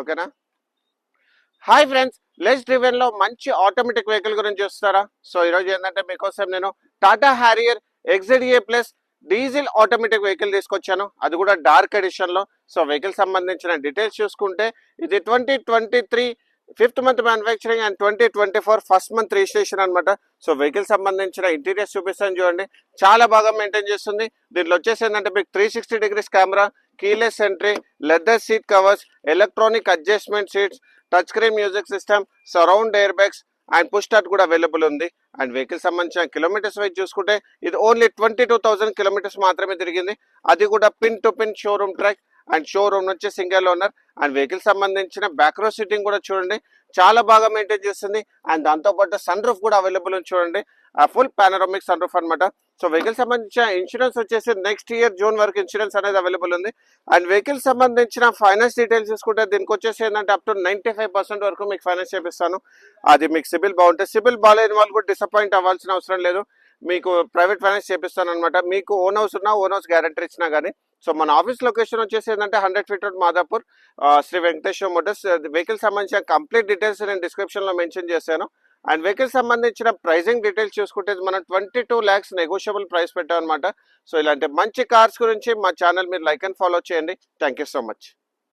ఓకేనా? Hi friends, less driven లో మంచి ఆటోమేటిక్ వెహికల్ గురించి చూస్తారా? సో ఈరోజు ఏంటంటే మీకోసం నేను Tata Harrier XZA plus diesel automatic vehicle తీసుకొచ్చాను, అది కూడా డార్క్ ఎడిషన్ లో. సో వెహికల్ సంబంధించిన డీటెయిల్స్ చూసుకుంటే ఇది 2023 5th month manufacturing and 2024 1st month registration అనమాట. సో వెహికల్ సంబంధించిన ఇంటీరియర్స్ చూపిస్తాను చూడండి, చాలా బాగా మెయింటైన్ చేస్తుంది. దీంట్లో వచ్చేసి ఏంటంటే మీకు 360 degrees camera, keyless entry, leather seat covers, electronic adjustment seats, touch screen music system, surround air bags and push start కూడా అవైలబుల్ ఉంది. అండ్ వెహికల్ సంబంధించిన కిలోమీటర్స్ వైజ్ చూసుకుంటే ఇది ఓన్లీ 22,000 కిలోమీటర్స్ మాత్రమే తిరిగింది, అది కూడా pin to pin showroom track and showroom నుంచి సింగిల్ ఓనర్. అండ్ వెహికల్ సంబంధించిన బ్యాక్ రో సీటింగ్ కూడా చూడండి, చాలా బాగా మెయింటైన్ చేస్తుంది. అండ్ దాంతోపాటు సన్ రూఫ్ కూడా అవైలబుల్ ఉంది చూడండి, ఫుల్ పానోరామిక్ సన్ రూఫ్ అనమాట. సో వెహికల్ సంబంధించిన ఇన్సూరెన్స్ వచ్చేసి నెక్స్ట్ ఇయర్ జూన్ వరకు ఇన్సూరెన్స్ అనేది అవైలబుల్ ఉంది. అండ్ వెహికల్ సంబంధించిన ఫైనాన్స్ డీటెయిల్స్ చూసుకుంటే దీనికి వచ్చేసి ఏంటంటే అప్ టు 95% వరకు మీకు ఫైనాన్స్ చేపిస్తాను. అది మీకు సిబిల్ బాగుంటుంది. సిబిల్ బాగాలేని వాళ్ళు కూడా డిసప్పాయింట్ అవ్వాల్సిన అవసరం లేదు, మీకు ప్రైవేట్ ఫైనాన్స్ చేపిస్తాను అనమాట. మీకు ఓన్ హౌస్ ఉన్నా, ఓన్ హౌస్ గ్యారంటీ ఇచ్చినా కానీ. సో మన ఆఫీస్ లొకేషన్ వచ్చేసి ఏంటంటే 100 feet road, Madhapur, Sri Venkateswara motors. Vehicle సంబంధించిన కంప్లీట్ డీటెయిల్స్ నేను డిస్క్రిప్షన్ లో మెన్షన్ చేశాను. అండ్ వెహికల్ సంబంధించిన ప్రైసింగ్ డీటెయిల్స్ చూసుకుంటే మనం 22 lakhs నెగోషియబుల్ ప్రైస్ పెట్టాం అనమాట. సో ఇలాంటి మంచి కార్స్ గురించి మా ఛానల్ మీరు లైక్ అండ్ ఫాలో చేయండి. Thank you so much.